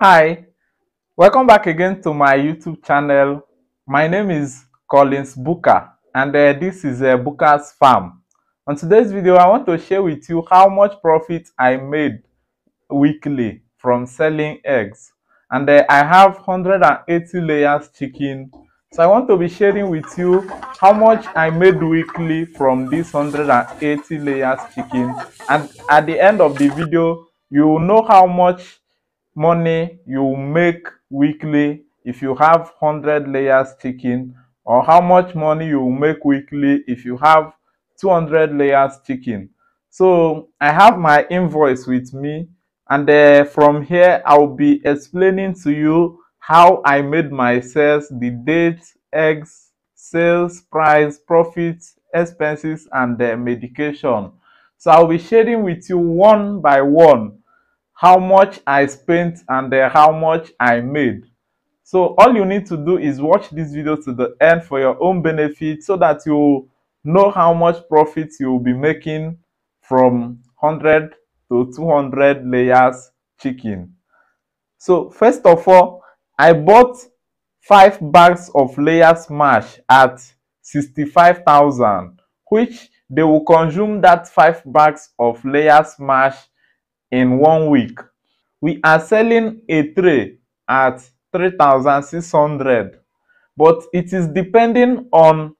Hi, welcome back again to my YouTube channel. My name is Collins Booker and this is Booker's Farm. On today's video, I want to share with you how much profit I made weekly from selling eggs. And I have 180 layers chicken. So I want to be sharing with you how much I made weekly from this 180 layers chicken. And at the end of the video, you will know how much money you make weekly if you have 100 layers chicken, or how much money you make weekly if you have 200 layers chicken. So I have my invoice with me, and from here I'll be explaining to you how I made my sales, the date, eggs, sales price, profits, expenses, and the medication. So I'll be sharing with you one by one how much I spent and how much I made. So all you need to do is watch this video to the end for your own benefit, so that you know how much profit you will be making from 100 to 200 layers chicken. So first of all, I bought 5 bags of layers mash at 65,000, which they will consume that 5 bags of layers mash in 1 week. We are selling a tray at 3,600, but it is depending on,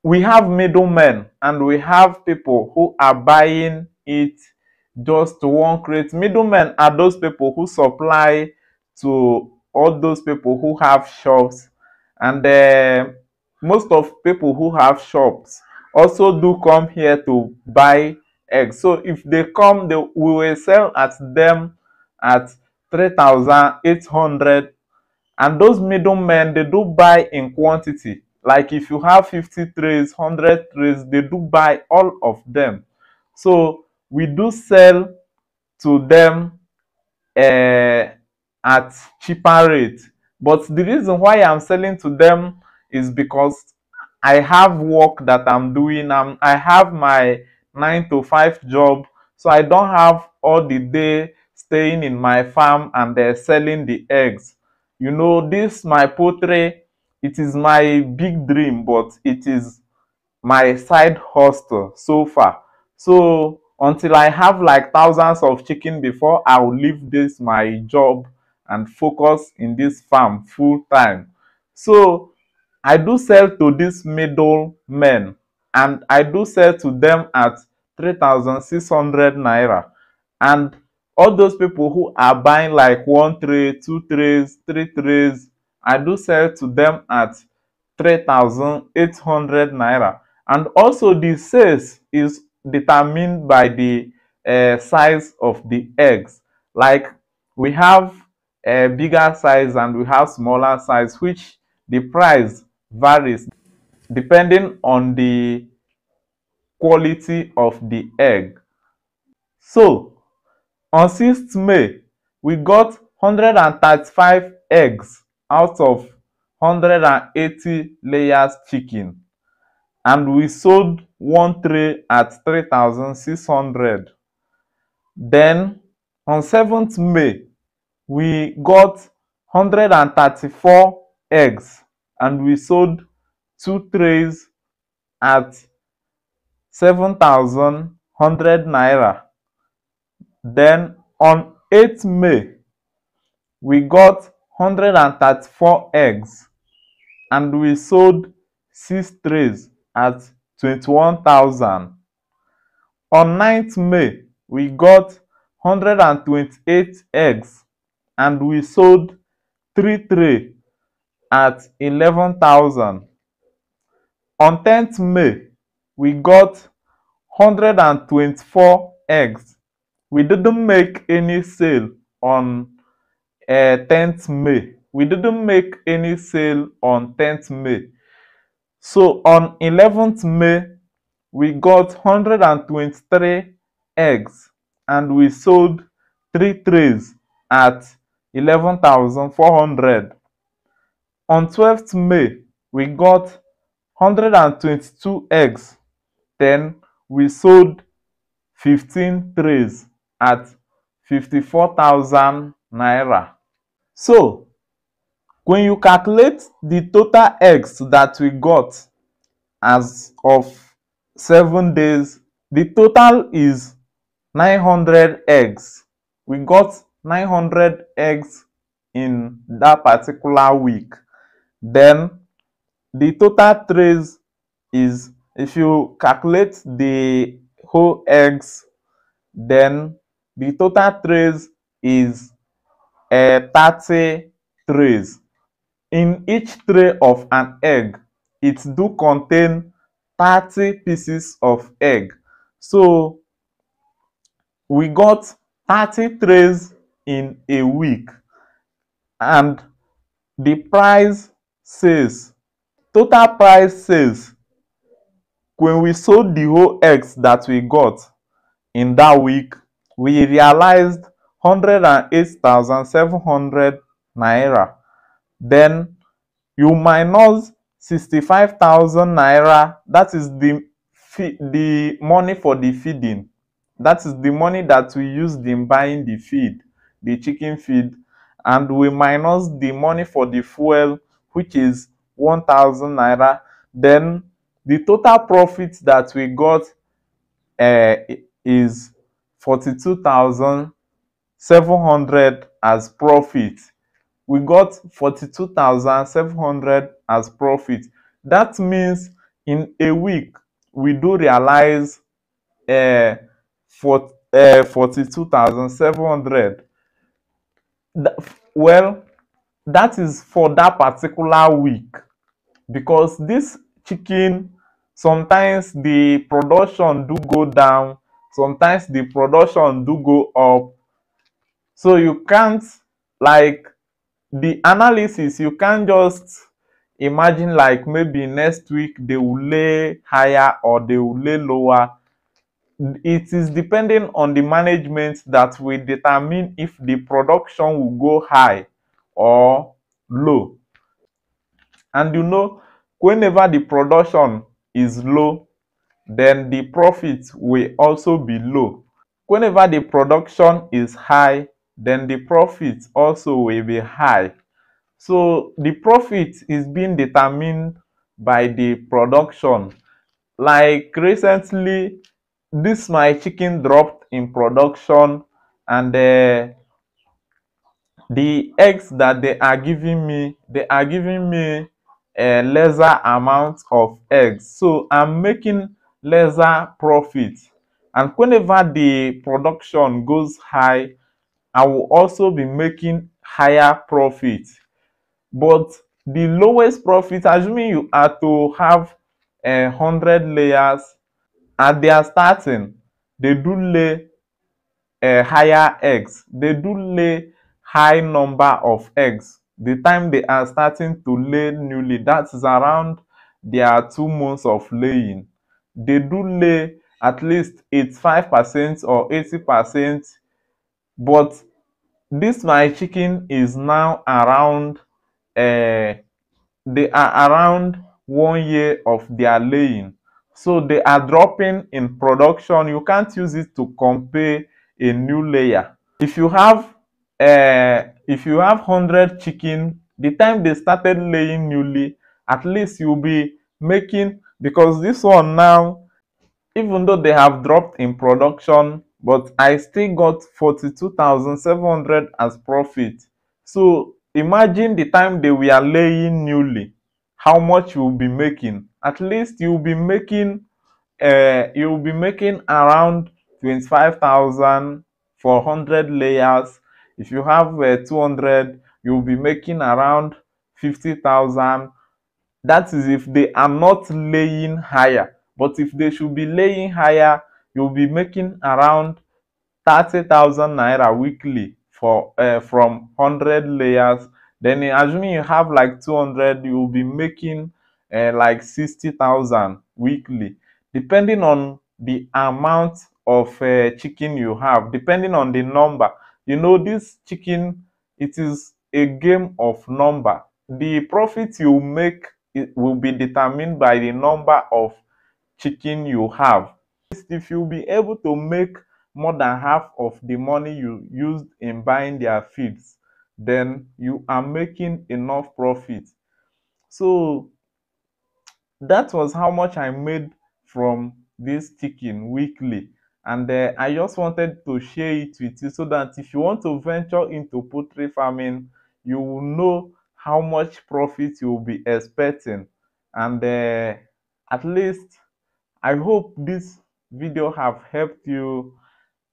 we have middlemen and we have people who are buying it just to 1 crate. Middlemen are those people who supply to all those people who have shops, and most of people who have shops also do come here to buy eggs. So if they come, we will sell at them at 3,800, and those middlemen, they do buy in quantity. Like if you have 50 trays, 100 trays, they do buy all of them. So we do sell to them at cheaper rate. But the reason why I'm selling to them is because I have work that I'm doing. I have my 9 to 5 job, so I don't have all the day staying in my farm and selling the eggs. You know, this my poultry, it is my big dream, but it is my side hustle so far. So until I have like thousands of chicken before I will leave this my job and focus in this farm full time. So I do sell to these middlemen, and I do sell to them at 3,600 naira. And all those people who are buying like 1 tray, 2 trays, 3 trays, I do sell to them at 3,800 naira. And also the sales is determined by the size of the eggs. Like we have a bigger size and we have smaller size, which the price varies depending on the quality of the egg. So on 6th May, we got 135 eggs out of 180 layers chicken, and we sold 1 tray at 3,600. Then on 7th May, we got 134 eggs and we sold 2 trays at 7,100 naira. Then on 8th May, we got 134 eggs and we sold 6 trays at 21,000. On 9th May, we got 128 eggs and we sold 3 trays at 11,000. On 10th May, we got 124 eggs. We didn't make any sale on 10th May. We didn't make any sale on 10th May. So on 11th May, we got 123 eggs and we sold 3 trays at 11,400. On 12th May, we got 122 eggs. Then we sold 15 trays at 54,000 naira. So when you calculate the total eggs that we got as of 7 days, the total is 900 eggs. We got 900 eggs in that particular week. Then the total trays is, if you calculate the whole eggs, then the total trays is 30 trays. In each tray of an egg, it do contain 30 pieces of egg. So we got 30 trays in a week, and the price says, total price says, when we sold the whole eggs that we got in that week, we realized 108,700 naira. Then you minus 65,000 naira, that is the money for the feeding. That is the money that we used in buying the feed, the chicken feed, and we minus the money for the fuel, which is 1,000 naira. Then the total profit that we got is 42,700 as profit. We got 42,700 as profit. That means in a week we do realize 42,700. Well, that is for that particular week, because this chicken, sometimes the production do go down, sometimes the production do go up. So you can't, like, the analysis, you can't just imagine like maybe next week they will lay higher or they will lay lower. It is depending on the management that will determine if the production will go high or low. And you know, whenever the production is low, then the profit will also be low. Whenever the production is high, then the profit also will be high. So the profit is being determined by the production. Like recently, this my chicken dropped in production, and the eggs that they are giving me a lesser amount of eggs. So I'm making lesser profit. And whenever the production goes high, I will also be making higher profit. But the lowest profit, assuming you are to have 100 layers, at their starting, they do lay higher eggs. They do lay high number of eggs. The time they are starting to lay newly, that is around their 2 months of laying. They do lay at least 85% or 80%. But this my chicken is now around they are around 1 year of their laying. So they are dropping in production. You can't use it to compare a new layer. If you have 100 chicken, the time they started laying newly, at least you'll be making, because this one now, even though they have dropped in production, but I still got 42,700 as profit. So imagine the time they were laying newly, how much you'll be making. At least you'll be making around 25,000 for 100 layers. If you have 200, you'll be making around 50,000. That is if they are not laying higher. But if they should be laying higher, you'll be making around 30,000 naira weekly for from 100 layers. Then assuming you have like 200, you'll be making like 60,000 weekly, depending on the amount of chicken you have, depending on the number. You know, this chicken, it is a game of number. The profit you make, it will be determined by the number of chicken you have. If you'll be able to make more than half of the money you used in buying their feeds, then you are making enough profit. So that was how much I made from this chicken weekly. And I just wanted to share it with you so that if you want to venture into poultry farming, you will know how much profit you will be expecting. And at least I hope this video have helped you.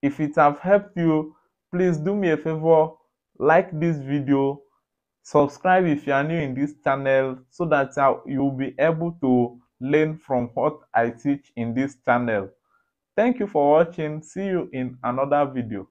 If it have helped you, please do me a favor, like this video, subscribe if you are new in this channel so that you'll be able to learn from what I teach in this channel. Thank you for watching. See you in another video.